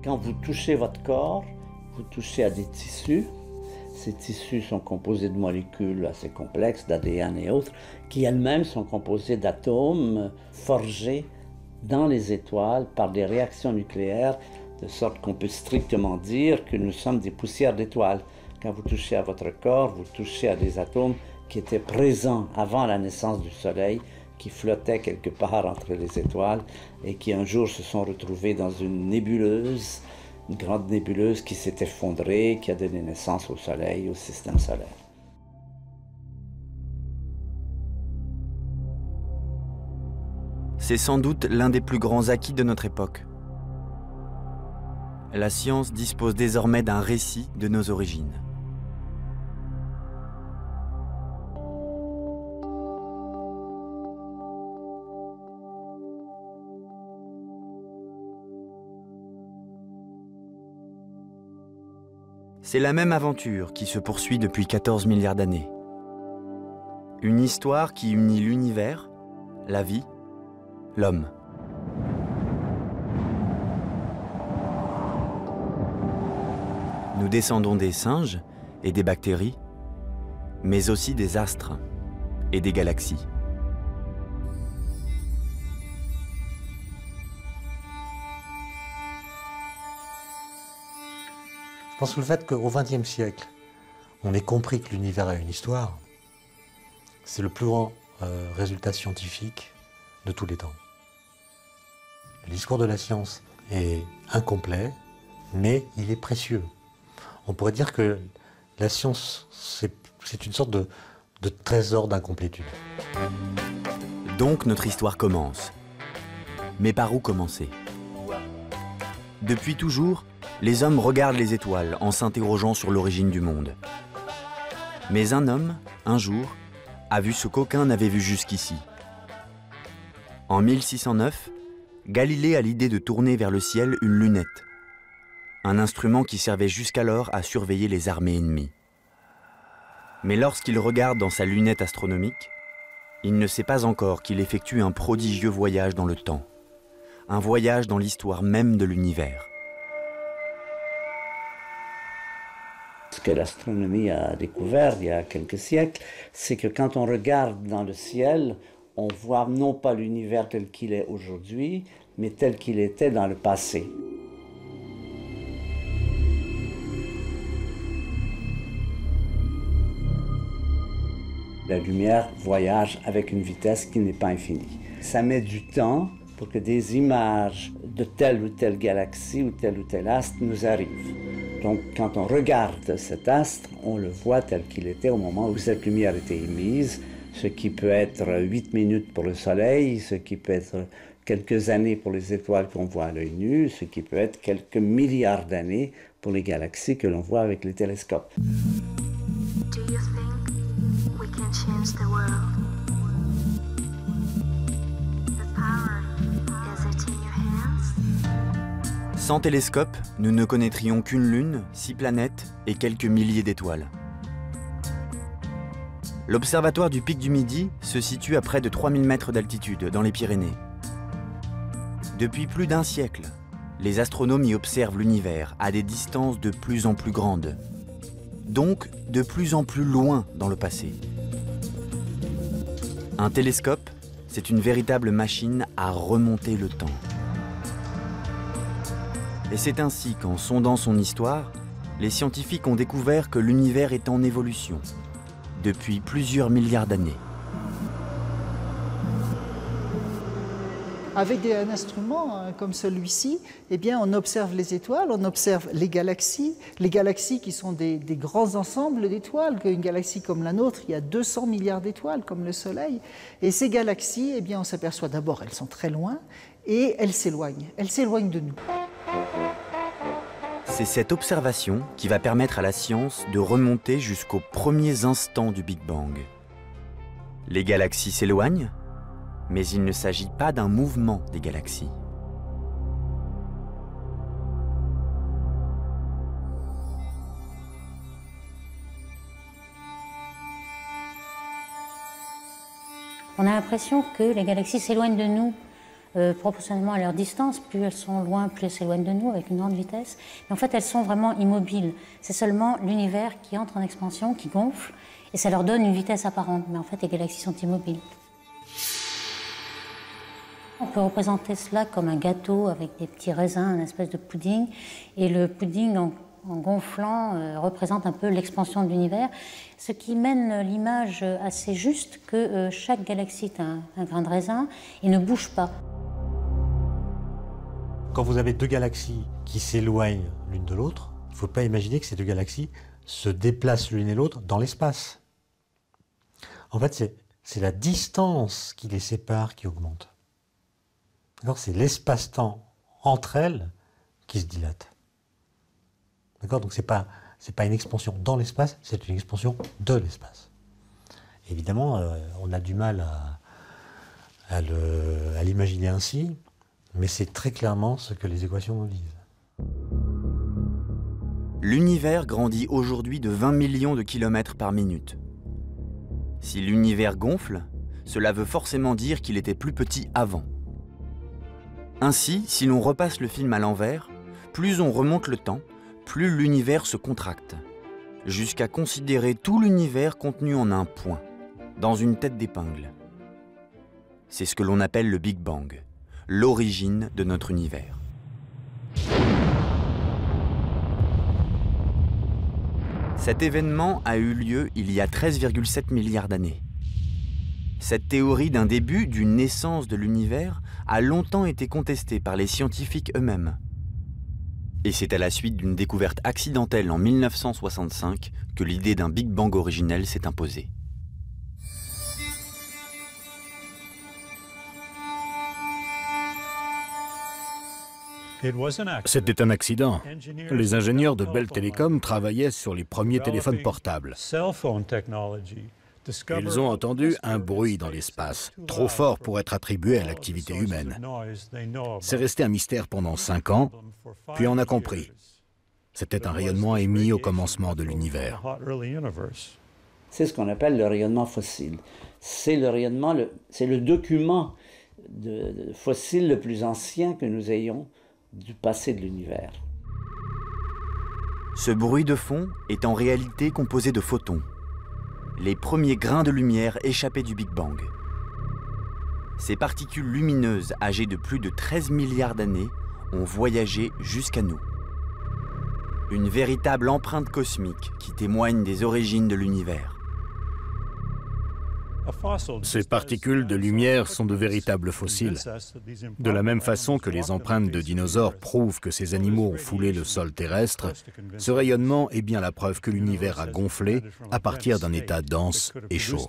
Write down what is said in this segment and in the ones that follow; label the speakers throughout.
Speaker 1: Quand vous touchez votre corps, vous touchez à des tissus. Ces tissus sont composés de molécules assez complexes, d'ADN et autres, qui elles-mêmes sont composées d'atomes forgés dans les étoiles par des réactions nucléaires, de sorte qu'on peut strictement dire que nous sommes des poussières d'étoiles. Quand vous touchez à votre corps, vous touchez à des atomes qui étaient présents avant la naissance du Soleil, qui flottaient quelque part entre les étoiles et qui un jour se sont retrouvés dans une nébuleuse, une grande nébuleuse qui s'est effondrée, qui a donné naissance au Soleil, au système solaire.
Speaker 2: C'est sans doute l'un des plus grands acquis de notre époque. La science dispose désormais d'un récit de nos origines. C'est la même aventure qui se poursuit depuis 14 milliards d'années. Une histoire qui unit l'univers, la vie, l'homme. Nous descendons des singes et des bactéries, mais aussi des astres et des galaxies.
Speaker 3: Je pense que le fait qu'au XXe siècle, on ait compris que l'univers a une histoire, c'est le plus grand résultat scientifique de tous les temps. Le discours de la science est incomplet, mais il est précieux. On pourrait dire que la science, c'est une sorte de trésor d'incomplétude.
Speaker 2: Donc notre histoire commence. Mais par où commencer? Depuis toujours, les hommes regardent les étoiles en s'interrogeant sur l'origine du monde. Mais un homme, un jour, a vu ce qu'aucun n'avait vu jusqu'ici. En 1609, Galilée a l'idée de tourner vers le ciel une lunette, un instrument qui servait jusqu'alors à surveiller les armées ennemies. Mais lorsqu'il regarde dans sa lunette astronomique, il ne sait pas encore qu'il effectue un prodigieux voyage dans le temps, un voyage dans l'histoire même de l'univers.
Speaker 1: Ce que l'astronomie a découvert il y a quelques siècles, c'est que quand on regarde dans le ciel, on voit non pas l'univers tel qu'il est aujourd'hui, mais tel qu'il était dans le passé. La lumière voyage avec une vitesse qui n'est pas infinie. Ça met du temps pour que des images de telle ou telle galaxie ou tel astre nous arrivent. Donc, quand on regarde cet astre, on le voit tel qu'il était au moment où cette lumière était émise, ce qui peut être 8 minutes pour le Soleil, ce qui peut être quelques années pour les étoiles qu'on voit à l'œil nu, ce qui peut être quelques milliards d'années pour les galaxies que l'on voit avec les télescopes.
Speaker 4: Do you think we can change the world? The power, is it in your hands?
Speaker 2: Sans télescope, nous ne connaîtrions qu'une lune, 6 planètes et quelques milliers d'étoiles. L'observatoire du Pic du Midi se situe à près de 3000 mètres d'altitude dans les Pyrénées. Depuis plus d'un siècle, les astronomes y observent l'univers à des distances de plus en plus grandes, donc de plus en plus loin dans le passé. Un télescope, c'est une véritable machine à remonter le temps. Et c'est ainsi qu'en sondant son histoire, les scientifiques ont découvert que l'univers est en évolution depuis plusieurs milliards d'années.
Speaker 5: Avec un instrument comme celui-ci, eh bien, on observe les étoiles, on observe les galaxies qui sont des grands ensembles d'étoiles. Une galaxie comme la nôtre, il y a 200 milliards d'étoiles, comme le Soleil. Et ces galaxies, eh bien, on s'aperçoit d'abord elles sont très loin et elles s'éloignent de nous.
Speaker 2: C'est cette observation qui va permettre à la science de remonter jusqu'aux premiers instants du Big Bang. Les galaxies s'éloignent, mais il ne s'agit pas d'un mouvement des galaxies.
Speaker 6: On a l'impression que les galaxies s'éloignent de nous proportionnellement à leur distance. Plus elles sont loin, plus elles s'éloignent de nous avec une grande vitesse. Mais en fait, elles sont vraiment immobiles. C'est seulement l'univers qui entre en expansion, qui gonfle, et ça leur donne une vitesse apparente. Mais en fait, les galaxies sont immobiles. On peut représenter cela comme un gâteau avec des petits raisins, une espèce de pudding. Et le pudding, en gonflant, représente un peu l'expansion de l'univers, ce qui mène l'image assez juste que chaque galaxie est un grain de raisin et ne bouge pas.
Speaker 3: Quand vous avez deux galaxies qui s'éloignent l'une de l'autre, il ne faut pas imaginer que ces deux galaxies se déplacent l'une et l'autre dans l'espace. En fait, c'est la distance qui les sépare qui augmente. C'est l'espace-temps entre elles qui se dilate. Donc c'est pas une expansion dans l'espace, c'est une expansion de l'espace. Évidemment, on a du mal à l'imaginer ainsi, mais c'est très clairement ce que les équations nous disent.
Speaker 2: L'univers grandit aujourd'hui de 20 millions de kilomètres par minute. Si l'univers gonfle, cela veut forcément dire qu'il était plus petit avant. Ainsi, si l'on repasse le film à l'envers, plus on remonte le temps, plus l'univers se contracte, jusqu'à considérer tout l'univers contenu en un point, dans une tête d'épingle. C'est ce que l'on appelle le Big Bang, l'origine de notre univers. Cet événement a eu lieu il y a 13,7 milliards d'années. Cette théorie d'un début, d'une naissance de l'univers, a longtemps été contestée par les scientifiques eux-mêmes. Et c'est à la suite d'une découverte accidentelle en 1965 que l'idée d'un Big Bang originel s'est imposée.
Speaker 7: C'était un accident. Les ingénieurs de Bell Telecom travaillaient sur les premiers téléphones portables. Ils ont entendu un bruit dans l'espace, trop fort pour être attribué à l'activité humaine. C'est resté un mystère pendant 5 ans, puis on a compris. C'était un rayonnement émis au commencement de l'univers.
Speaker 1: C'est ce qu'on appelle le rayonnement fossile. C'est le document fossile le plus ancien que nous ayons du passé de l'univers.
Speaker 2: Ce bruit de fond est en réalité composé de photons, les premiers grains de lumière échappés du Big Bang. Ces particules lumineuses âgées de plus de 13 milliards d'années ont voyagé jusqu'à nous. Une véritable empreinte cosmique qui témoigne des origines de l'univers.
Speaker 7: Ces particules de lumière sont de véritables fossiles. De la même façon que les empreintes de dinosaures prouvent que ces animaux ont foulé le sol terrestre, ce rayonnement est bien la preuve que l'univers a gonflé à partir d'un état dense et chaud.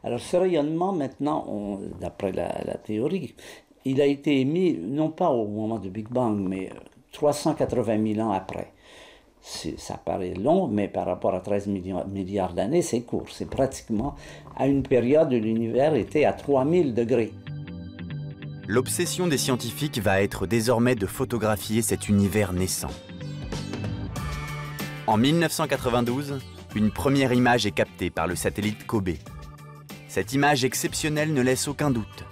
Speaker 1: Alors ce rayonnement, maintenant, d'après la théorie, il a été émis, non pas au moment du Big Bang, mais 380 000 ans après. Ça paraît long, mais par rapport à 13 milliards d'années, c'est court. C'est pratiquement à une période où l'univers était à 3000 degrés.
Speaker 2: L'obsession des scientifiques va être désormais de photographier cet univers naissant. En 1992, une première image est captée par le satellite Kobe. Cette image exceptionnelle ne laisse aucun doute.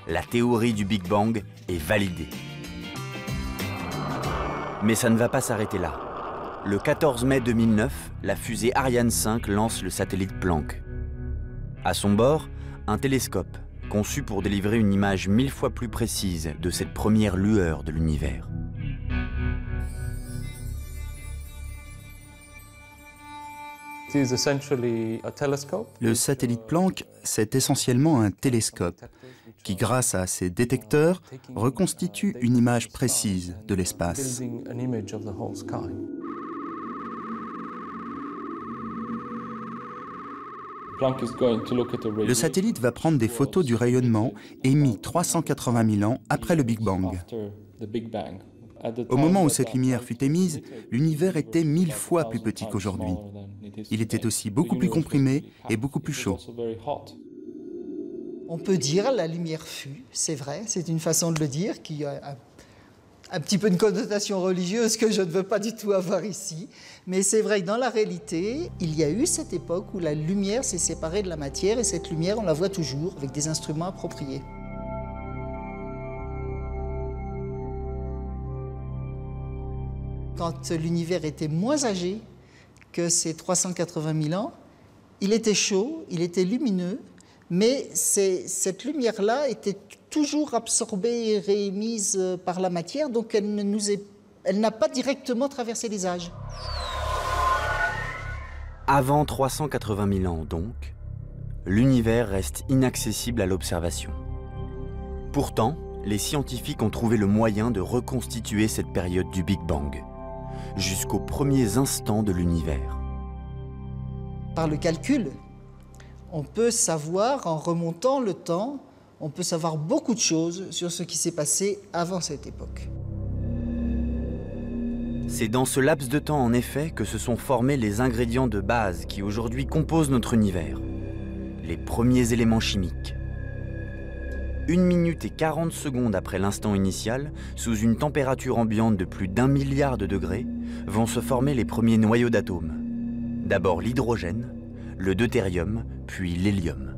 Speaker 2: La théorie du Big Bang est validée. Mais ça ne va pas s'arrêter là. Le 14 mai 2009, la fusée Ariane 5 lance le satellite Planck. À son bord, un télescope, conçu pour délivrer une image 1000 fois plus précise de cette première lueur de l'univers.
Speaker 8: Le satellite Planck, c'est essentiellement un télescope qui, grâce à ses détecteurs, reconstitue une image précise de l'espace. Le satellite va prendre des photos du rayonnement émis 380 000 ans après le Big Bang. Au moment où cette lumière fut émise, l'univers était 1000 fois plus petit qu'aujourd'hui. Il était aussi beaucoup plus comprimé et beaucoup plus chaud.
Speaker 5: On peut dire la lumière fut, c'est vrai, c'est une façon de le dire qui a un petit peu une connotation religieuse que je ne veux pas du tout avoir ici. Mais c'est vrai que dans la réalité, il y a eu cette époque où la lumière s'est séparée de la matière et cette lumière, on la voit toujours avec des instruments appropriés. Quand l'univers était moins âgé que ces 380 000 ans, il était chaud, il était lumineux, mais cette lumière-là était toujours absorbée et réémise par la matière, donc elle n'a pas directement traversé les âges.
Speaker 2: Avant 380 000 ans, donc, l'univers reste inaccessible à l'observation. Pourtant, les scientifiques ont trouvé le moyen de reconstituer cette période du Big Bang, jusqu'aux premiers instants de l'univers.
Speaker 5: Par le calcul, on peut savoir, en remontant le temps, on peut savoir beaucoup de choses sur ce qui s'est passé avant cette époque.
Speaker 2: C'est dans ce laps de temps, en effet, que se sont formés les ingrédients de base qui aujourd'hui composent notre univers, les premiers éléments chimiques. 1 minute et 40 secondes après l'instant initial, sous une température ambiante de plus d'1 milliard de degrés, vont se former les premiers noyaux d'atomes. D'abord l'hydrogène, le deutérium, puis l'hélium.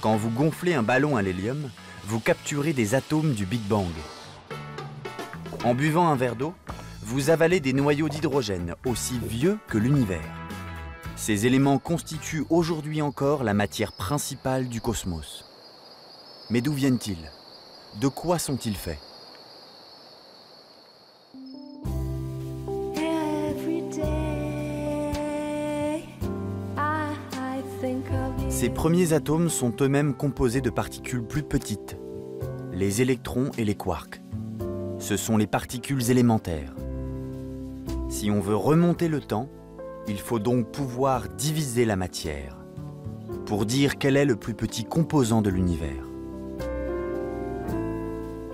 Speaker 2: Quand vous gonflez un ballon à l'hélium, vous capturez des atomes du Big Bang. En buvant un verre d'eau, vous avalez des noyaux d'hydrogène aussi vieux que l'univers. Ces éléments constituent aujourd'hui encore la matière principale du cosmos. Mais d'où viennent-ils? De quoi sont-ils faits? Ces premiers atomes sont eux-mêmes composés de particules plus petites, les électrons et les quarks. Ce sont les particules élémentaires. Si on veut remonter le temps, il faut donc pouvoir diviser la matière pour dire quel est le plus petit composant de l'univers.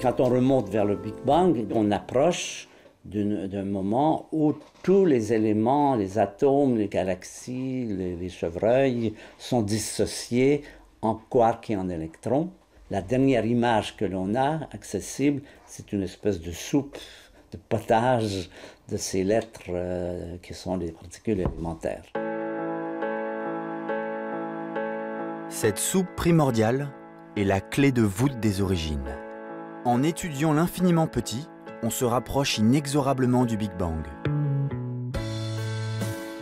Speaker 1: Quand on remonte vers le Big Bang, on approche d'un moment où tous les éléments, les atomes, les galaxies, les chevreuils sont dissociés en quarks et en électrons. La dernière image que l'on a accessible, c'est une espèce de soupe, de potage de ces lettres qui sont les particules élémentaires.
Speaker 2: Cette soupe primordiale est la clé de voûte des origines. En étudiant l'infiniment petit, on se rapproche inexorablement du Big Bang.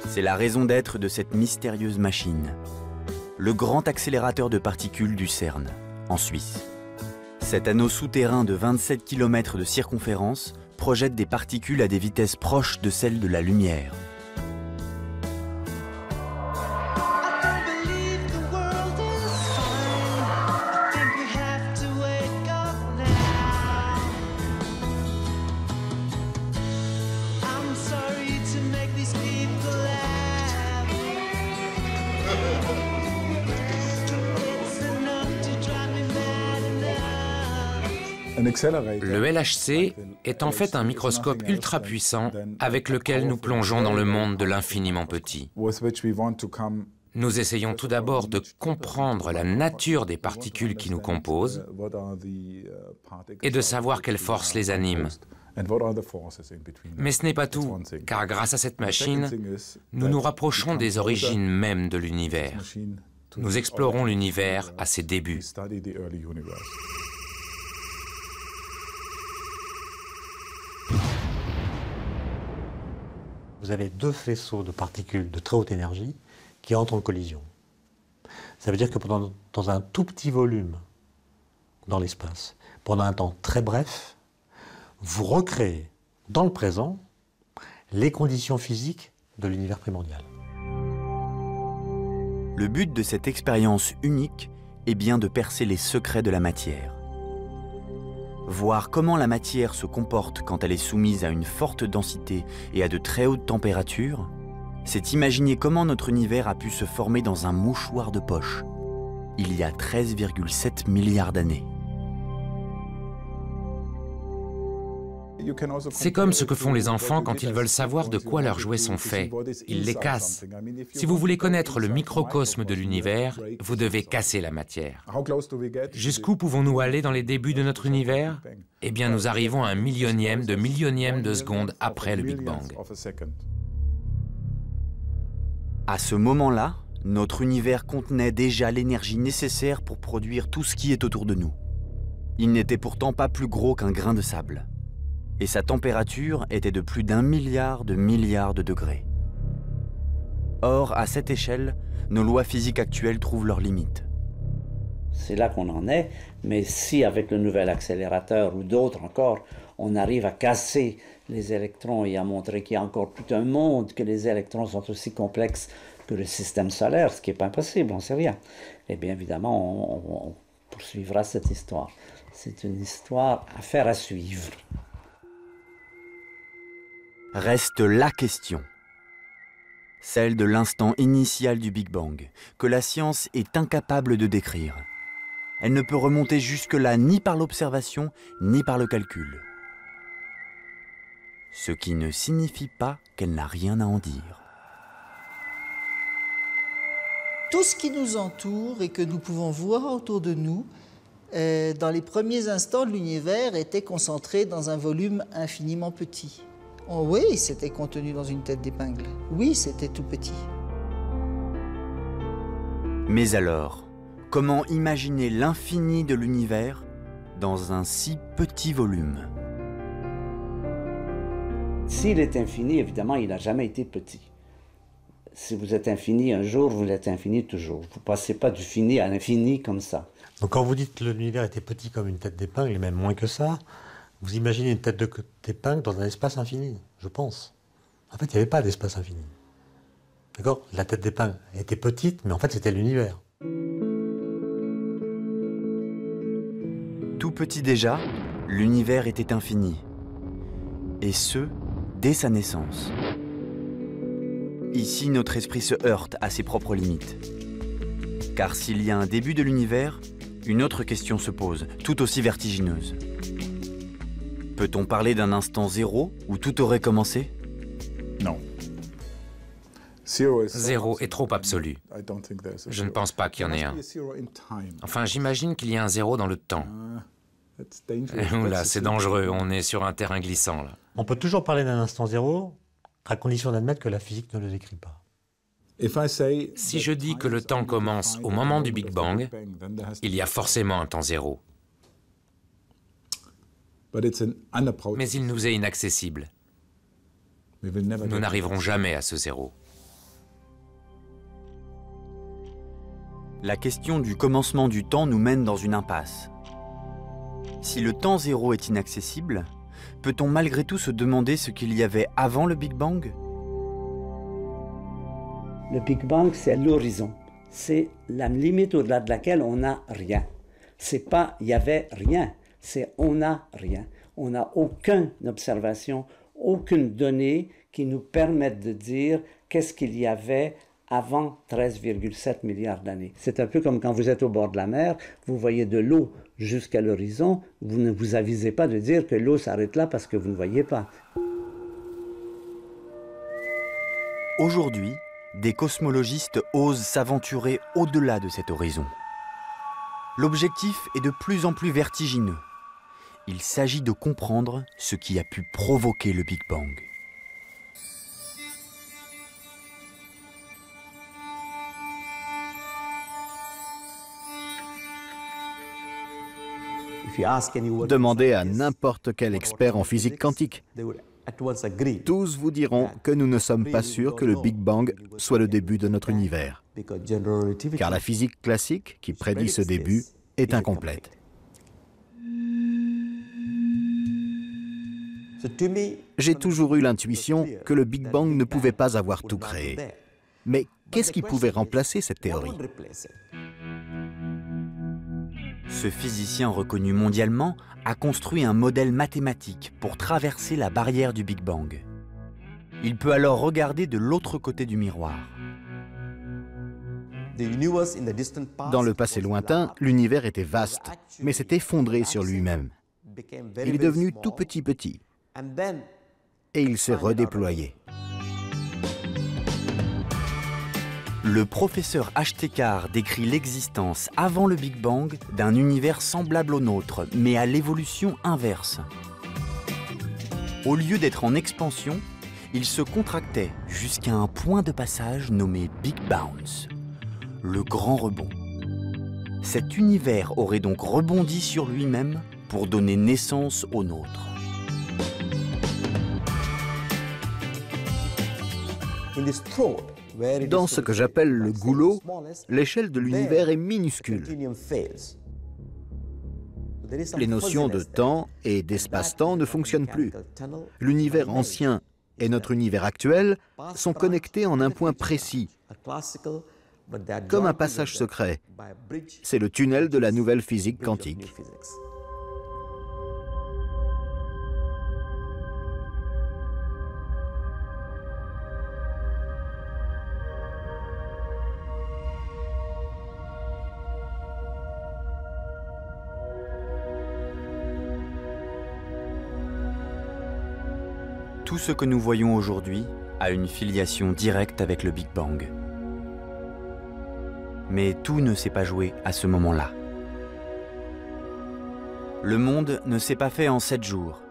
Speaker 2: C'est la raison d'être de cette mystérieuse machine, le grand accélérateur de particules du CERN, en Suisse. Cet anneau souterrain de 27 km de circonférence projette des particules à des vitesses proches de celles de la lumière.
Speaker 9: Le LHC est en fait un microscope ultra puissant avec lequel nous plongeons dans le monde de l'infiniment petit. Nous essayons tout d'abord de comprendre la nature des particules qui nous composent et de savoir quelles forces les animent. Mais ce n'est pas tout, car grâce à cette machine, nous nous rapprochons des origines mêmes de l'univers. Nous explorons l'univers à ses débuts.
Speaker 3: Vous avez deux faisceaux de particules de très haute énergie qui entrent en collision. Ça veut dire que dans un tout petit volume dans l'espace, pendant un temps très bref, vous recréez dans le présent les conditions physiques de l'univers primordial.
Speaker 2: Le but de cette expérience unique est bien de percer les secrets de la matière. Voir comment la matière se comporte quand elle est soumise à une forte densité et à de très hautes températures, c'est imaginer comment notre univers a pu se former dans un mouchoir de poche, il y a 13,7 milliards d'années.
Speaker 9: C'est comme ce que font les enfants quand ils veulent savoir de quoi leurs jouets sont faits. Ils les cassent. Si vous voulez connaître le microcosme de l'univers, vous devez casser la matière. Jusqu'où pouvons-nous aller dans les débuts de notre univers? Eh bien, nous arrivons à un millionième de seconde après le Big Bang.
Speaker 2: À ce moment-là, notre univers contenait déjà l'énergie nécessaire pour produire tout ce qui est autour de nous. Il n'était pourtant pas plus gros qu'un grain de sable. et sa température était de plus d'1 milliard de milliards de degrés. Or, à cette échelle, nos lois physiques actuelles trouvent leurs limites.
Speaker 1: C'est là qu'on en est, mais si avec le nouvel accélérateur ou d'autres encore, on arrive à casser les électrons et à montrer qu'il y a encore tout un monde, que les électrons sont aussi complexes que le système solaire, ce qui n'est pas impossible, on ne sait rien, eh bien évidemment, on poursuivra cette histoire. C'est une histoire à faire à suivre.
Speaker 2: Reste la question, celle de l'instant initial du Big Bang, que la science est incapable de décrire. Elle ne peut remonter jusque-là ni par l'observation, ni par le calcul. Ce qui ne signifie pas qu'elle n'a rien à en dire.
Speaker 5: Tout ce qui nous entoure et que nous pouvons voir autour de nous, dans les premiers instants de l'univers, était concentré dans un volume infiniment petit. Oh oui, c'était contenu dans une tête d'épingle. Oui, c'était tout petit.
Speaker 2: Mais alors, comment imaginer l'infini de l'univers dans un si petit volume?
Speaker 1: S'il est infini, évidemment, il n'a jamais été petit. Si vous êtes infini un jour, vous l'êtes infini toujours. Vous ne passez pas du fini à l'infini comme ça.
Speaker 3: Donc quand vous dites que l'univers était petit comme une tête d'épingle, et même moins que ça, vous imaginez une tête d'épingle dans un espace infini, je pense. En fait, il n'y avait pas d'espace infini. D'accord? La tête d'épingle était petite, mais en fait, c'était l'univers.
Speaker 2: Tout petit déjà, l'univers était infini. Et ce, dès sa naissance. Ici, notre esprit se heurte à ses propres limites. Car s'il y a un début de l'univers, une autre question se pose, tout aussi vertigineuse. Peut-on parler d'un instant zéro où tout aurait commencé?
Speaker 8: Non.
Speaker 9: Zéro est trop absolu. Je ne pense pas qu'il y en ait un. Enfin, j'imagine qu'il y a un zéro dans le temps. Oula, c'est dangereux, on est sur un terrain glissant, là.
Speaker 3: On peut toujours parler d'un instant zéro, à condition d'admettre que la physique ne le décrit pas.
Speaker 9: Si je dis que le temps commence au moment du Big Bang, il y a forcément un temps zéro. Mais il nous est inaccessible. Nous n'arriverons jamais à ce zéro.
Speaker 2: La question du commencement du temps nous mène dans une impasse. Si le temps zéro est inaccessible, peut-on malgré tout se demander ce qu'il y avait avant le Big Bang?
Speaker 1: Le Big Bang, c'est l'horizon. C'est la limite au-delà de laquelle on n'a rien. C'est pas « il y avait rien », c'est « on n'a rien ». On n'a aucune observation, aucune donnée qui nous permette de dire qu'est-ce qu'il y avait avant 13,7 milliards d'années. C'est un peu comme quand vous êtes au bord de la mer, vous voyez de l'eau jusqu'à l'horizon, vous ne vous avisez pas de dire que l'eau s'arrête là parce que vous ne voyez pas.
Speaker 2: Aujourd'hui, des cosmologistes osent s'aventurer au-delà de cet horizon. L'objectif est de plus en plus vertigineux. Il s'agit de comprendre ce qui a pu provoquer le Big Bang.
Speaker 7: Demandez à n'importe quel expert en physique quantique. Tous vous diront que nous ne sommes pas sûrs que le Big Bang soit le début de notre univers, car la physique classique qui prédit ce début est incomplète. J'ai toujours eu l'intuition que le Big Bang ne pouvait pas avoir tout créé. Mais qu'est-ce qui pouvait remplacer cette théorie?
Speaker 2: Ce physicien reconnu mondialement a construit un modèle mathématique pour traverser la barrière du Big Bang. Il peut alors regarder de l'autre côté du miroir.
Speaker 7: Dans le passé lointain, l'univers était vaste, mais s'est effondré sur lui-même. Il est devenu tout petit, et il s'est redéployé.
Speaker 2: Le professeur Ashtekar décrit l'existence avant le Big Bang d'un univers semblable au nôtre, mais à l'évolution inverse. Au lieu d'être en expansion, il se contractait jusqu'à un point de passage nommé Big Bounce, le grand rebond. Cet univers aurait donc rebondi sur lui-même pour donner naissance au nôtre.
Speaker 7: Dans ce que j'appelle le goulot, l'échelle de l'univers est minuscule. Les notions de temps et d'espace-temps ne fonctionnent plus. L'univers ancien et notre univers actuel sont connectés en un point précis, comme un passage secret. C'est le tunnel de la nouvelle physique quantique.
Speaker 2: Tout ce que nous voyons aujourd'hui a une filiation directe avec le Big Bang. Mais tout ne s'est pas joué à ce moment-là. Le monde ne s'est pas fait en 7 jours,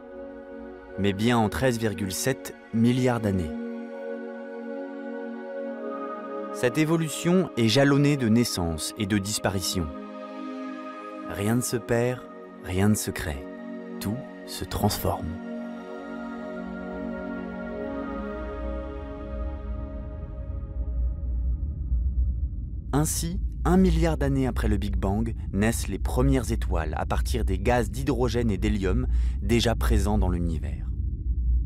Speaker 2: mais bien en 13,7 milliards d'années. Cette évolution est jalonnée de naissances et de disparitions. Rien ne se perd, rien ne se crée. Tout se transforme. Ainsi, 1 milliard d'années après le Big Bang, naissent les premières étoiles à partir des gaz d'hydrogène et d'hélium déjà présents dans l'univers.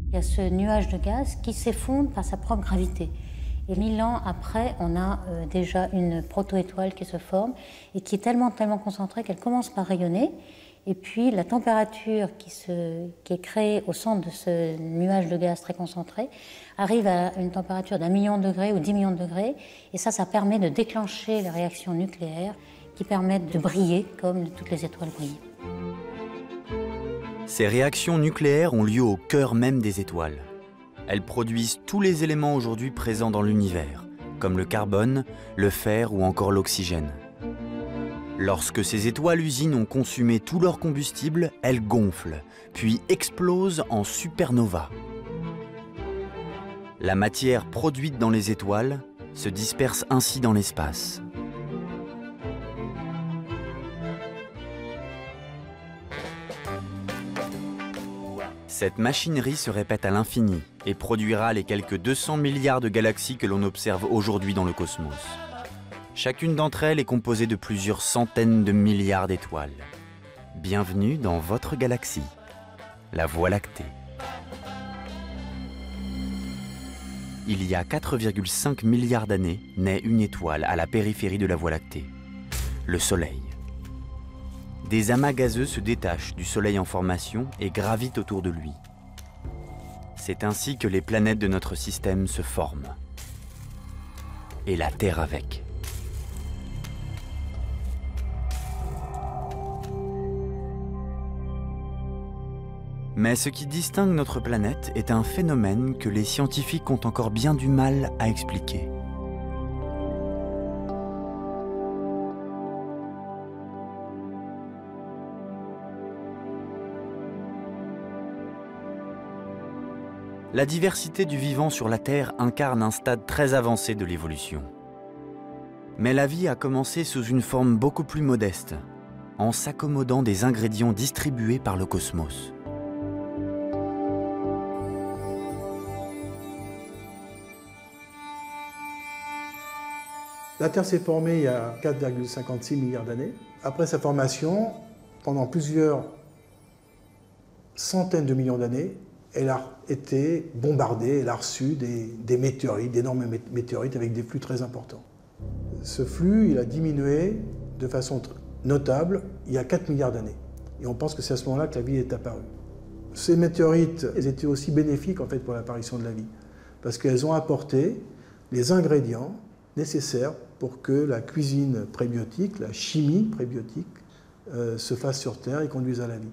Speaker 6: Il y a ce nuage de gaz qui s'effondre par sa propre gravité. Et 1000 ans après, on a déjà une proto-étoile qui se forme et qui est tellement concentrée qu'elle commence par rayonner. Et puis la température qui est créée au centre de ce nuage de gaz très concentré arrive à une température d'1 million de degrés ou 10 millions de degrés. Et ça permet de déclencher les réactions nucléaires qui permettent de briller comme toutes les étoiles brillent.
Speaker 2: Ces réactions nucléaires ont lieu au cœur même des étoiles. Elles produisent tous les éléments aujourd'hui présents dans l'univers, comme le carbone, le fer ou encore l'oxygène. Lorsque ces étoiles-usines ont consumé tout leur combustible, elles gonflent, puis explosent en supernova. La matière produite dans les étoiles se disperse ainsi dans l'espace. Cette machinerie se répète à l'infini et produira les quelques 200 milliards de galaxies que l'on observe aujourd'hui dans le cosmos. Chacune d'entre elles est composée de plusieurs centaines de milliards d'étoiles. Bienvenue dans votre galaxie, la Voie lactée. Il y a 4,5 milliards d'années naît une étoile à la périphérie de la Voie lactée, le Soleil. Des amas gazeux se détachent du Soleil en formation et gravitent autour de lui. C'est ainsi que les planètes de notre système se forment. Et la Terre avec. Mais ce qui distingue notre planète est un phénomène que les scientifiques ont encore bien du mal à expliquer. La diversité du vivant sur la Terre incarne un stade très avancé de l'évolution. Mais la vie a commencé sous une forme beaucoup plus modeste, en s'accommodant des ingrédients distribués par le cosmos.
Speaker 10: La Terre s'est formée il y a 4,56 milliards d'années. Après sa formation, pendant plusieurs centaines de millions d'années, elle a été bombardée, elle a reçu des météorites, d'énormes météorites avec des flux très importants. Ce flux, il a diminué de façon notable il y a 4 milliards d'années. Et on pense que c'est à ce moment-là que la vie est apparue. Ces météorites, elles étaient aussi bénéfiques en fait pour l'apparition de la vie, parce qu'elles ont apporté les ingrédients nécessaires pour que la cuisine prébiotique, la chimie prébiotique, se fasse sur Terre et conduise à la vie.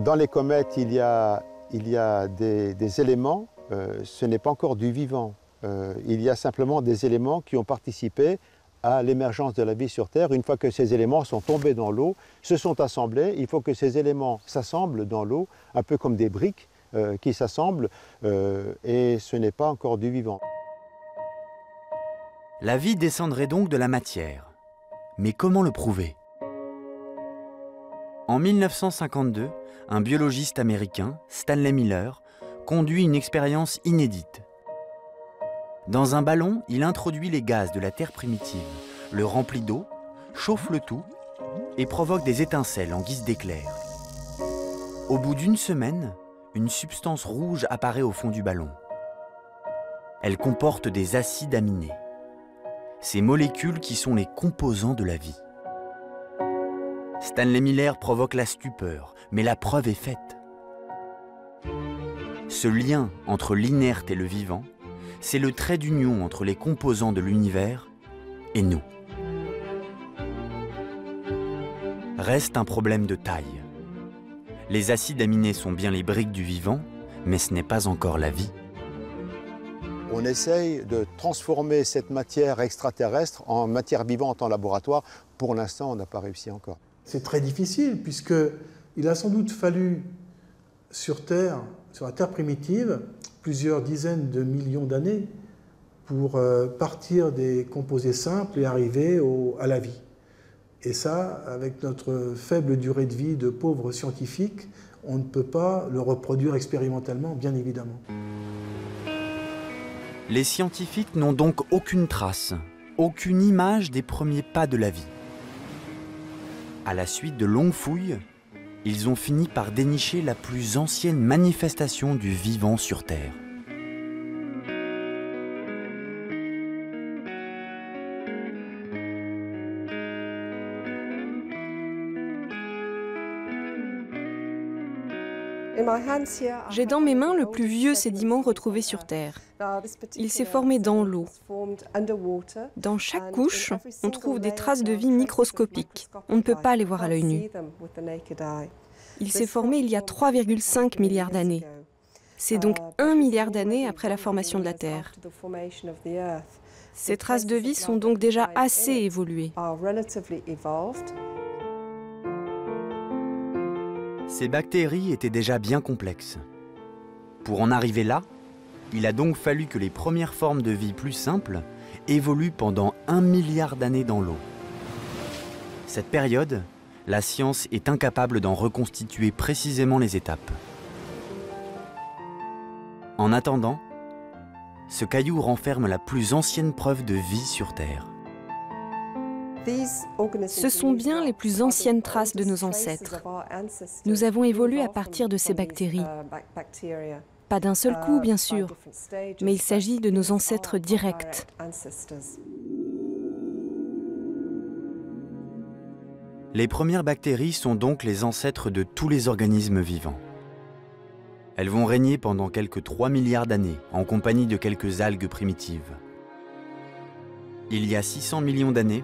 Speaker 11: Dans les comètes, il y a des éléments, ce n'est pas encore du vivant. Il y a simplement des éléments qui ont participé à l'émergence de la vie sur Terre. Une fois que ces éléments sont tombés dans l'eau, se sont assemblés, il faut que ces éléments s'assemblent dans l'eau, un peu comme des briques qui s'assemblent, et ce n'est pas encore du vivant.
Speaker 2: La vie descendrait donc de la matière. Mais comment le prouver? En 1952, un biologiste américain, Stanley Miller, conduit une expérience inédite. Dans un ballon, il introduit les gaz de la Terre primitive, le remplit d'eau, chauffe le tout et provoque des étincelles en guise d'éclairs. Au bout d'une semaine, une substance rouge apparaît au fond du ballon. Elle comporte des acides aminés, ces molécules qui sont les composants de la vie. Stanley Miller provoque la stupeur, mais la preuve est faite. Ce lien entre l'inerte et le vivant, c'est le trait d'union entre les composants de l'univers et nous. Reste un problème de taille. Les acides aminés sont bien les briques du vivant, mais ce n'est pas encore la vie.
Speaker 11: On essaye de transformer cette matière extraterrestre en matière vivante en laboratoire. Pour l'instant, on n'a pas réussi encore.
Speaker 10: C'est très difficile, puisqu'il a sans doute fallu sur Terre, sur la Terre primitive, plusieurs dizaines de millions d'années pour partir des composés simples et arriver à la vie. Et ça, avec notre faible durée de vie de pauvres scientifiques, on ne peut pas le reproduire expérimentalement, bien évidemment.
Speaker 2: Les scientifiques n'ont donc aucune trace, aucune image des premiers pas de la vie. À la suite de longues fouilles, ils ont fini par dénicher la plus ancienne manifestation du vivant sur Terre.
Speaker 12: J'ai dans mes mains le plus vieux sédiment retrouvé sur Terre. Il s'est formé dans l'eau. Dans chaque couche, on trouve des traces de vie microscopiques. On ne peut pas les voir à l'œil nu. Il s'est formé il y a 3,5 milliards d'années. C'est donc 1 milliard d'années après la formation de la Terre. Ces traces de vie sont donc déjà assez évoluées.
Speaker 2: Ces bactéries étaient déjà bien complexes. Pour en arriver là, il a donc fallu que les premières formes de vie plus simples évoluent pendant 1 milliard d'années dans l'eau. Cette période, la science est incapable d'en reconstituer précisément les étapes. En attendant, ce caillou renferme la plus ancienne preuve de vie sur Terre.
Speaker 12: Ce sont bien les plus anciennes traces de nos ancêtres. Nous avons évolué à partir de ces bactéries. Pas d'un seul coup, bien sûr, mais il s'agit de nos ancêtres directs.
Speaker 2: Les premières bactéries sont donc les ancêtres de tous les organismes vivants. Elles vont régner pendant quelques 3 milliards d'années, en compagnie de quelques algues primitives. Il y a 600 millions d'années,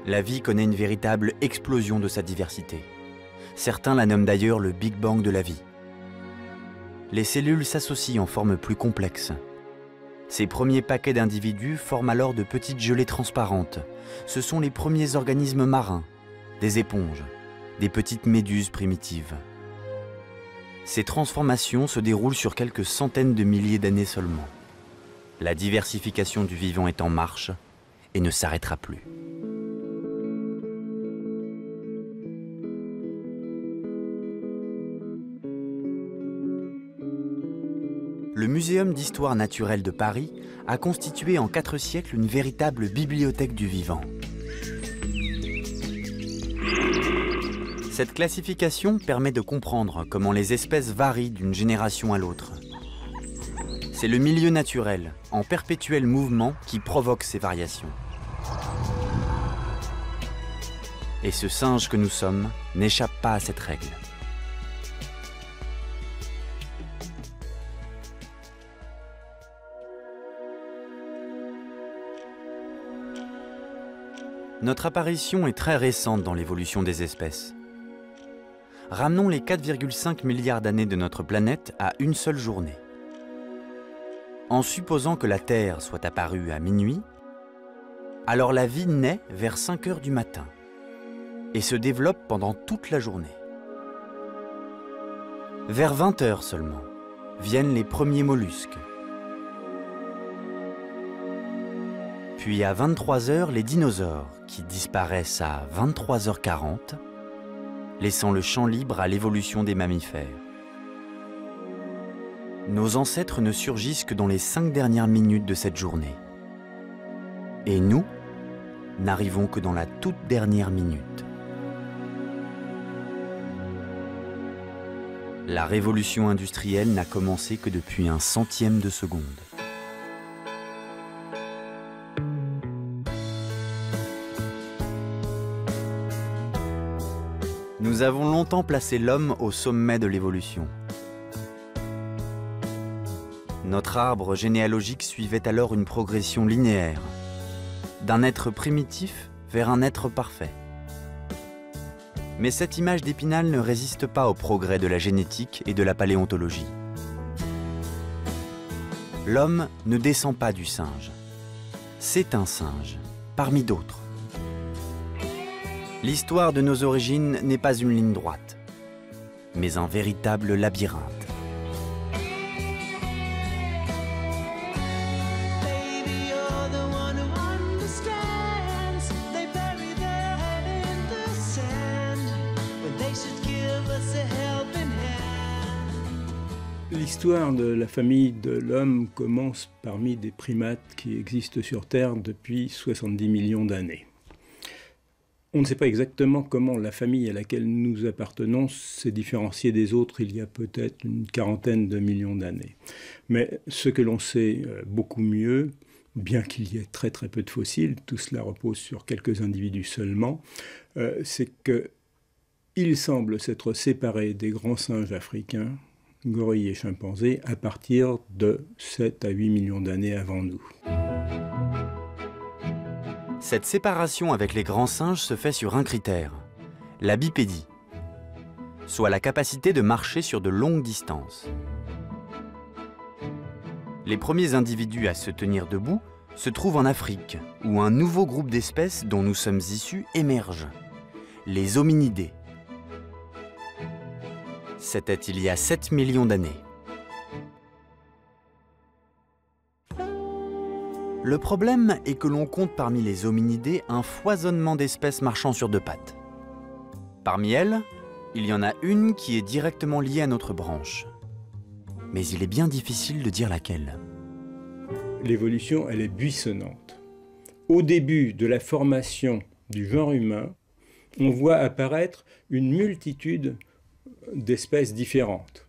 Speaker 2: la vie connaît une véritable explosion de sa diversité. Certains la nomment d'ailleurs le Big Bang de la vie. Les cellules s'associent en formes plus complexes. Ces premiers paquets d'individus forment alors de petites gelées transparentes. Ce sont les premiers organismes marins, des éponges, des petites méduses primitives. Ces transformations se déroulent sur quelques centaines de milliers d'années seulement. La diversification du vivant est en marche et ne s'arrêtera plus. Le Muséum d'histoire naturelle de Paris a constitué en 4 siècles une véritable bibliothèque du vivant. Cette classification permet de comprendre comment les espèces varient d'une génération à l'autre. C'est le milieu naturel, en perpétuel mouvement, qui provoque ces variations. Et ce singe que nous sommes n'échappe pas à cette règle. Notre apparition est très récente dans l'évolution des espèces. Ramenons les 4,5 milliards d'années de notre planète à une seule journée. En supposant que la Terre soit apparue à minuit, alors la vie naît vers 5 heures du matin et se développe pendant toute la journée. Vers 20 heures seulement, viennent les premiers mollusques. Puis à 23 heures, les dinosaures, qui disparaissent à 23h40, laissant le champ libre à l'évolution des mammifères. Nos ancêtres ne surgissent que dans les 5 dernières minutes de cette journée. Et nous, n'arrivons que dans la toute dernière minute. La révolution industrielle n'a commencé que depuis un centième de seconde. Nous avons longtemps placé l'homme au sommet de l'évolution. Notre arbre généalogique suivait alors une progression linéaire, d'un être primitif vers un être parfait. Mais cette image d'Épinal ne résiste pas au progrès de la génétique et de la paléontologie. L'homme ne descend pas du singe. C'est un singe, parmi d'autres. L'histoire de nos origines n'est pas une ligne droite, mais un véritable labyrinthe.
Speaker 13: L'histoire de la famille de l'homme commence parmi des primates qui existent sur Terre depuis 70 millions d'années. On ne sait pas exactement comment la famille à laquelle nous appartenons s'est différenciée des autres il y a peut-être une quarantaine de millions d'années. Mais ce que l'on sait beaucoup mieux, bien qu'il y ait très très peu de fossiles, tout cela repose sur quelques individus seulement, c'est qu'il semble s'être séparé des grands singes africains, gorilles et chimpanzés, à partir de 7 à 8 millions d'années avant nous.
Speaker 2: Cette séparation avec les grands singes se fait sur un critère, la bipédie, soit la capacité de marcher sur de longues distances. Les premiers individus à se tenir debout se trouvent en Afrique, où un nouveau groupe d'espèces dont nous sommes issus émerge, les hominidés. C'était il y a 7 millions d'années. Le problème est que l'on compte parmi les hominidés un foisonnement d'espèces marchant sur 2 pattes. Parmi elles, il y en a une qui est directement liée à notre branche. Mais il est bien difficile de dire laquelle.
Speaker 13: L'évolution, elle est buissonnante. Au début de la formation du genre humain, on voit apparaître une multitude d'espèces différentes.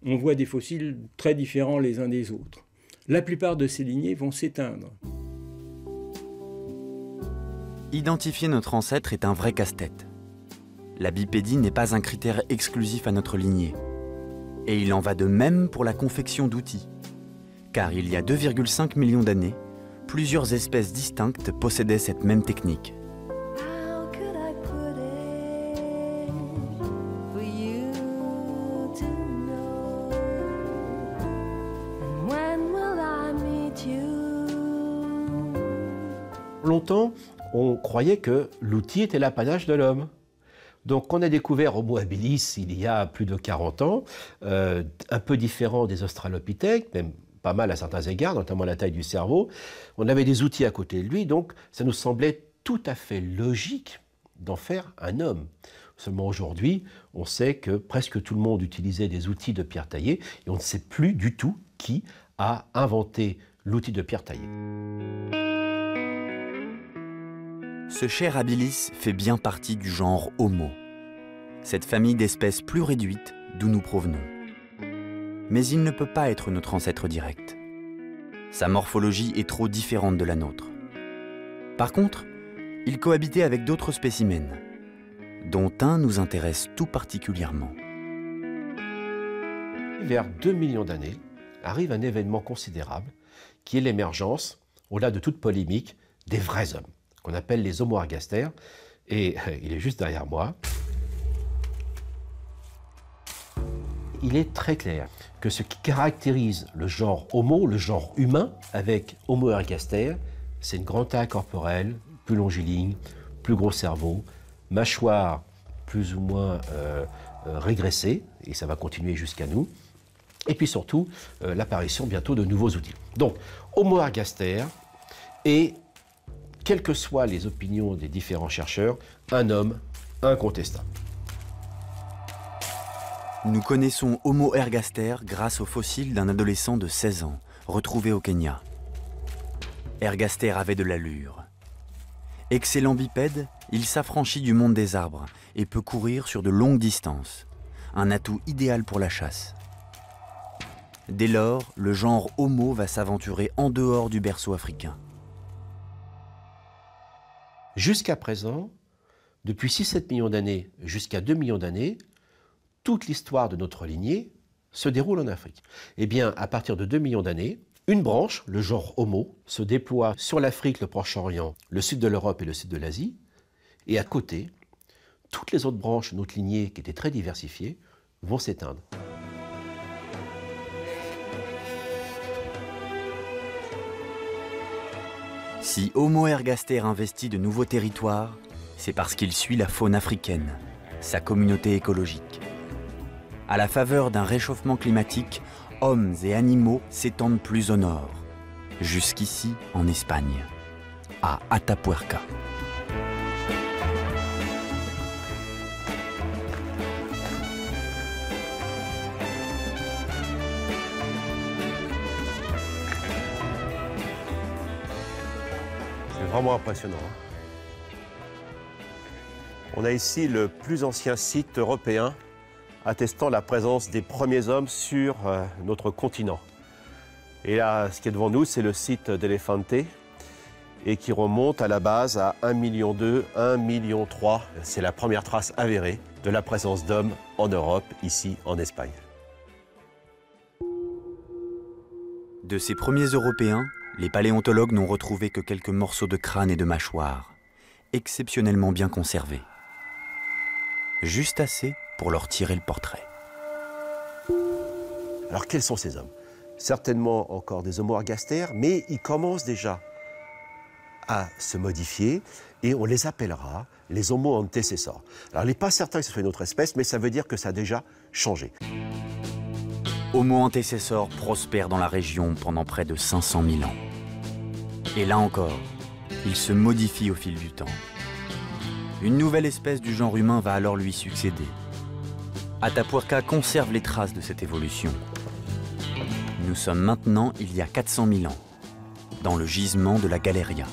Speaker 13: On voit des fossiles très différents les uns des autres. La plupart de ces lignées vont s'éteindre.
Speaker 2: Identifier notre ancêtre est un vrai casse-tête. La bipédie n'est pas un critère exclusif à notre lignée. Et il en va de même pour la confection d'outils. Car il y a 2,5 millions d'années, plusieurs espèces distinctes possédaient cette même technique.
Speaker 14: Longtemps, on croyait que l'outil était l'apanage de l'homme. Donc on a découvert Homo habilis il y a plus de 40 ans, un peu différent des australopithèques, même pas mal à certains égards, notamment la taille du cerveau. On avait des outils à côté de lui, donc ça nous semblait tout à fait logique d'en faire un homme. Seulement aujourd'hui, on sait que presque tout le monde utilisait des outils de pierre taillée et on ne sait plus du tout qui a inventé l'outil de pierre taillée.
Speaker 2: Ce cher habilis fait bien partie du genre Homo, cette famille d'espèces plus réduite d'où nous provenons. Mais il ne peut pas être notre ancêtre direct. Sa morphologie est trop différente de la nôtre. Par contre, il cohabitait avec d'autres spécimens, dont un nous intéresse tout particulièrement.
Speaker 14: Vers 2 millions d'années, arrive un événement considérable qui est l'émergence, au-delà de toute polémique, des vrais hommes, qu'on appelle les Homo ergaster, et il est juste derrière moi. Il est très clair que ce qui caractérise le genre Homo, le genre humain, avec Homo ergaster, c'est une grande taille corporelle, plus longiligne, plus gros cerveau, mâchoire plus ou moins régressée, et ça va continuer jusqu'à nous, et puis surtout l'apparition bientôt de nouveaux outils. Donc, Homo ergaster est, quelles que soient les opinions des différents chercheurs, un homme incontestable.
Speaker 2: Nous connaissons Homo ergaster grâce au fossile d'un adolescent de 16 ans, retrouvé au Kenya. Ergaster avait de l'allure. Excellent bipède, il s'affranchit du monde des arbres et peut courir sur de longues distances. Un atout idéal pour la chasse. Dès lors, le genre Homo va s'aventurer en dehors du berceau africain.
Speaker 14: Jusqu'à présent, depuis 6-7 millions d'années jusqu'à 2 millions d'années, toute l'histoire de notre lignée se déroule en Afrique. Eh bien, à partir de 2 millions d'années, une branche, le genre Homo, se déploie sur l'Afrique, le Proche-Orient, le sud de l'Europe et le sud de l'Asie. Et à côté, toutes les autres branches de notre lignée, qui étaient très diversifiées, vont s'éteindre.
Speaker 2: Si Homo ergaster investit de nouveaux territoires, c'est parce qu'il suit la faune africaine, sa communauté écologique. À la faveur d'un réchauffement climatique, hommes et animaux s'étendent plus au nord, jusqu'ici en Espagne, à Atapuerca.
Speaker 14: C'est vraiment impressionnant. On a ici le plus ancien site européen attestant la présence des premiers hommes sur notre continent. Et là, ce qui est devant nous, c'est le site d'Elefante et qui remonte à la base à 1,2 million, 1,3 million. C'est la première trace avérée de la présence d'hommes en Europe, ici en Espagne.
Speaker 2: De ces premiers Européens, les paléontologues n'ont retrouvé que quelques morceaux de crâne et de mâchoire, exceptionnellement bien conservés. Juste assez pour leur tirer le portrait.
Speaker 14: Alors quels sont ces hommes? Certainement encore des Homo ergaster, mais ils commencent déjà à se modifier et on les appellera les Homo antecessors. Alors il n'est pas certain que ce soit une autre espèce, mais ça veut dire que ça a déjà changé.
Speaker 2: Homo antecessor prospère dans la région pendant près de 500 000 ans. Et là encore, il se modifie au fil du temps. Une nouvelle espèce du genre humain va alors lui succéder. Atapuerca conserve les traces de cette évolution. Nous sommes maintenant il y a 400 000 ans, dans le gisement de la Galeria.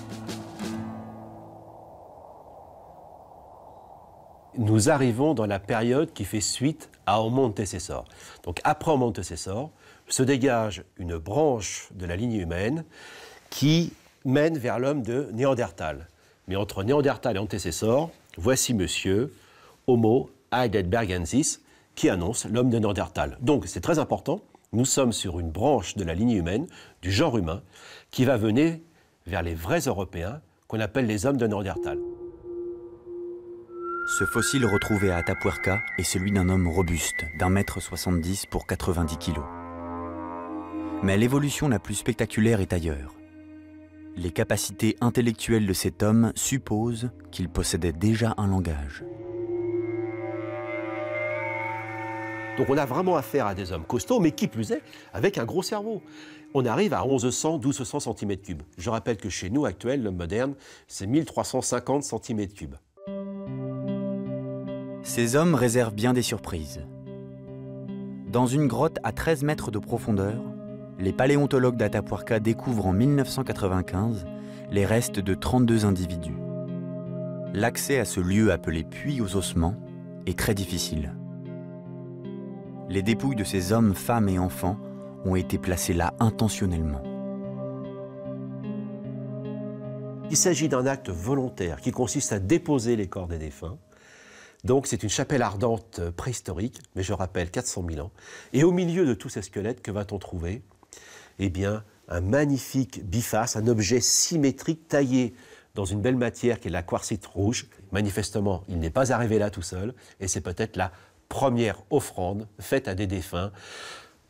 Speaker 14: Nous arrivons dans la période qui fait suite à Homo antecessor. Donc après Homo antecessor, se dégage une branche de la lignée humaine qui mène vers l'homme de Néandertal. Mais entre Néandertal et antecessor, voici monsieur Homo heidelbergensis qui annonce l'homme de Néandertal. Donc c'est très important, nous sommes sur une branche de la lignée humaine, du genre humain, qui va venir vers les vrais Européens qu'on appelle les hommes de Néandertal.
Speaker 2: Ce fossile retrouvé à Atapuerca est celui d'un homme robuste, d'1,70 m pour 90 kg. Mais l'évolution la plus spectaculaire est ailleurs. Les capacités intellectuelles de cet homme supposent qu'il possédait déjà un langage.
Speaker 14: Donc on a vraiment affaire à des hommes costauds, mais qui plus est, avec un gros cerveau. On arrive à 1100-1200 cm3. Je rappelle que chez nous, actuel, l'homme moderne, c'est 1350 cm3.
Speaker 2: Ces hommes réservent bien des surprises. Dans une grotte à 13 mètres de profondeur, les paléontologues d'Atapuerca découvrent en 1995 les restes de 32 individus. L'accès à ce lieu appelé puits aux ossements est très difficile. Les dépouilles de ces hommes, femmes et enfants ont été placées là intentionnellement.
Speaker 14: Il s'agit d'un acte volontaire qui consiste à déposer les corps des défunts. Donc c'est une chapelle ardente préhistorique, mais je rappelle 400 000 ans. Et au milieu de tous ces squelettes, que va-t-on trouver? Eh bien, un magnifique biface, un objet symétrique taillé dans une belle matière qui est la quartzite rouge. Manifestement, il n'est pas arrivé là tout seul, et c'est peut-être la première offrande faite à des défunts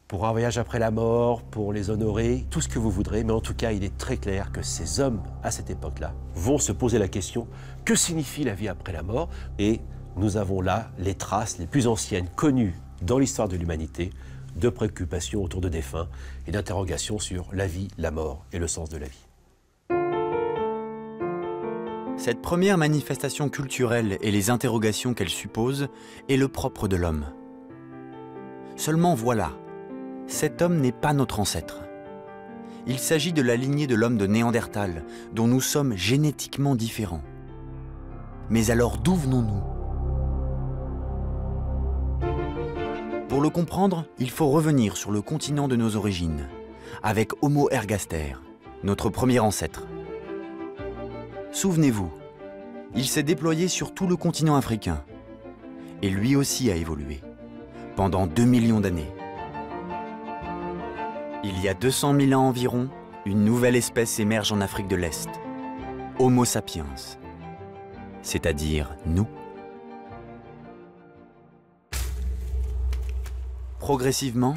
Speaker 14: pour un voyage après la mort, pour les honorer, tout ce que vous voudrez. Mais en tout cas, il est très clair que ces hommes, à cette époque-là, vont se poser la question, que signifie la vie après la mort? Et nous avons là les traces les plus anciennes connues dans l'histoire de l'humanité de préoccupations autour de défunts et d'interrogations sur la vie, la mort et le sens de la vie.
Speaker 2: Cette première manifestation culturelle et les interrogations qu'elle suppose est le propre de l'homme. Seulement voilà, cet homme n'est pas notre ancêtre. Il s'agit de la lignée de l'homme de Néandertal, dont nous sommes génétiquement différents. Mais alors d'où venons-nous? Pour le comprendre, il faut revenir sur le continent de nos origines, avec Homo ergaster, notre premier ancêtre. Souvenez-vous, il s'est déployé sur tout le continent africain, et lui aussi a évolué, pendant 2 millions d'années. Il y a 200 000 ans environ, une nouvelle espèce émerge en Afrique de l'Est, Homo sapiens, c'est-à-dire nous. Progressivement,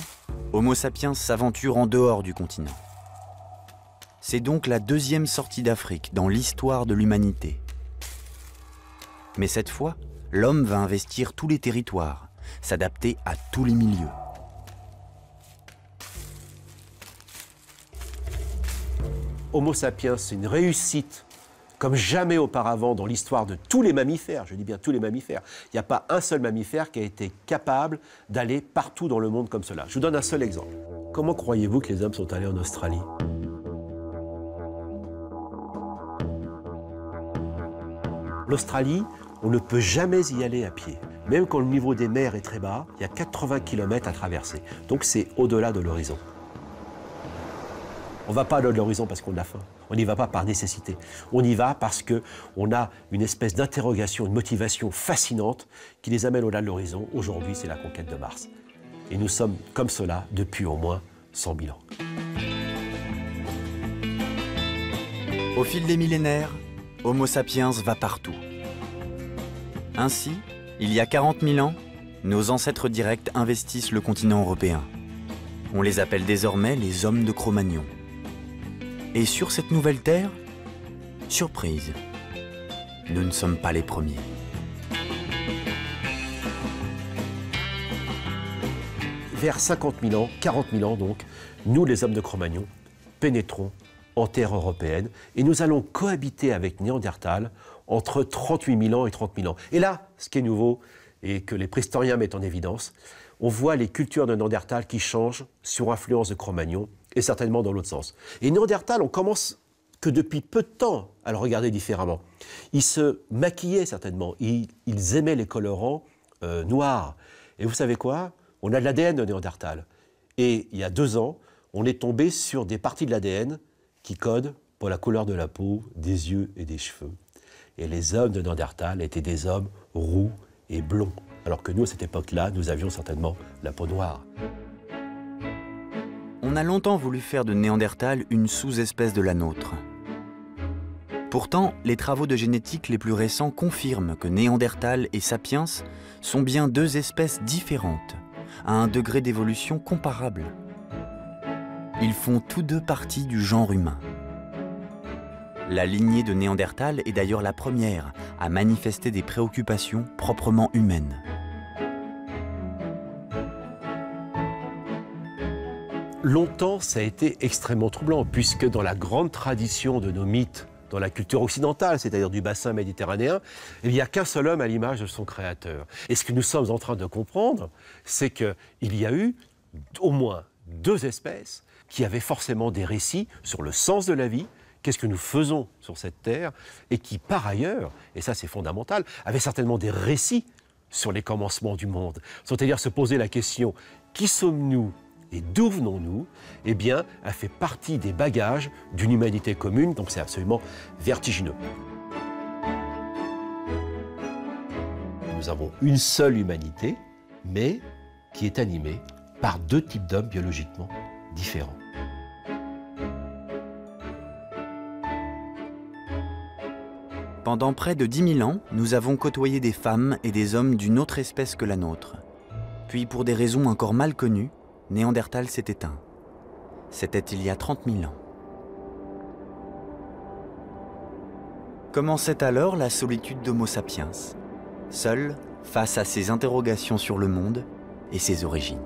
Speaker 2: Homo sapiens s'aventure en dehors du continent. C'est donc la deuxième sortie d'Afrique dans l'histoire de l'humanité. Mais cette fois, l'homme va investir tous les territoires, s'adapter à tous les milieux.
Speaker 14: Homo sapiens, c'est une réussite comme jamais auparavant dans l'histoire de tous les mammifères, je dis bien tous les mammifères. Il n'y a pas un seul mammifère qui a été capable d'aller partout dans le monde comme cela. Je vous donne un seul exemple. Comment croyez-vous que les hommes sont allés en Australie? L'Australie, on ne peut jamais y aller à pied. Même quand le niveau des mers est très bas, il y a 80 km à traverser. Donc c'est au-delà de l'horizon. On ne va pas au-delà de l'horizon parce qu'on a faim. On n'y va pas par nécessité. On y va parce qu'on a une espèce d'interrogation, une motivation fascinante qui les amène au-delà de l'horizon. Aujourd'hui, c'est la conquête de Mars. Et nous sommes comme cela depuis au moins 100 000 ans.
Speaker 2: Au fil des millénaires, Homo sapiens va partout. Ainsi, il y a 40 000 ans, nos ancêtres directs investissent le continent européen. On les appelle désormais les hommes de Cro-Magnon. Et sur cette nouvelle terre, surprise, nous ne sommes pas les premiers.
Speaker 14: Vers 50 000 ans, 40 000 ans donc, nous les hommes de Cro-Magnon pénétrons en terre européenne et nous allons cohabiter avec Néandertal entre 38 000 ans et 30 000 ans. Et là, ce qui est nouveau et que les préhistoriens mettent en évidence, on voit les cultures de Néandertal qui changent sur influence de Cro-Magnon et certainement dans l'autre sens. Et Néandertal, on commence que depuis peu de temps à le regarder différemment. Ils se maquillaient certainement, ils aimaient les colorants noirs. Et vous savez quoi? On a de l'ADN de Néandertal. Et il y a 2 ans, on est tombé sur des parties de l'ADN qui codent pour la couleur de la peau, des yeux et des cheveux. Et les hommes de Néandertal étaient des hommes roux et blonds. Alors que nous, à cette époque-là, nous avions certainement la peau noire.
Speaker 2: On a longtemps voulu faire de Néandertal une sous-espèce de la nôtre. Pourtant, les travaux de génétique les plus récents confirment que Néandertal et Sapiens sont bien 2 espèces différentes, à un degré d'évolution comparable. Ils font tous 2 partie du genre humain. La lignée de Néandertal est d'ailleurs la première à manifester des préoccupations proprement humaines.
Speaker 14: Longtemps, ça a été extrêmement troublant, puisque dans la grande tradition de nos mythes, dans la culture occidentale, c'est-à-dire du bassin méditerranéen, il n'y a qu'un seul homme à l'image de son créateur. Et ce que nous sommes en train de comprendre, c'est qu'il y a eu au moins 2 espèces qui avaient forcément des récits sur le sens de la vie, qu'est-ce que nous faisons sur cette terre, et qui par ailleurs, et ça c'est fondamental, avaient certainement des récits sur les commencements du monde. C'est-à-dire se poser la question, qui sommes-nous et d'où venons-nous? Eh bien, a fait partie des bagages d'une humanité commune, donc c'est absolument vertigineux. Nous avons une seule humanité, mais qui est animée par 2 types d'hommes biologiquement différents.
Speaker 2: Pendant près de 10 000 ans, nous avons côtoyé des femmes et des hommes d'une autre espèce que la nôtre. Puis, pour des raisons encore mal connues, Néandertal s'est éteint. C'était il y a 30 000 ans. Commençait alors la solitude d'Homo sapiens, seul face à ses interrogations sur le monde et ses origines.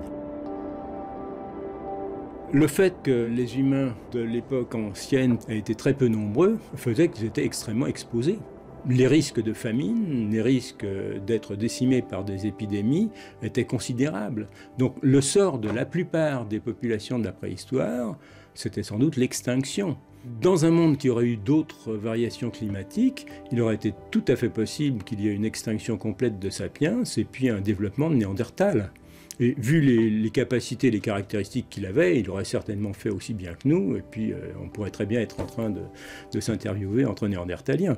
Speaker 13: Le fait que les humains de l'époque ancienne aient été très peu nombreux faisait qu'ils étaient extrêmement exposés. les risques de famine, les risques d'être décimés par des épidémies étaient considérables. Donc le sort de la plupart des populations de la préhistoire, c'était sans doute l'extinction. Dans un monde qui aurait eu d'autres variations climatiques, il aurait été tout à fait possible qu'il y ait une extinction complète de Sapiens et puis un développement de Néandertal. Et vu les capacités, les caractéristiques qu'il avait, il aurait certainement fait aussi bien que nous, et puis on pourrait très bien être en train de s'interviewer entre Néandertaliens.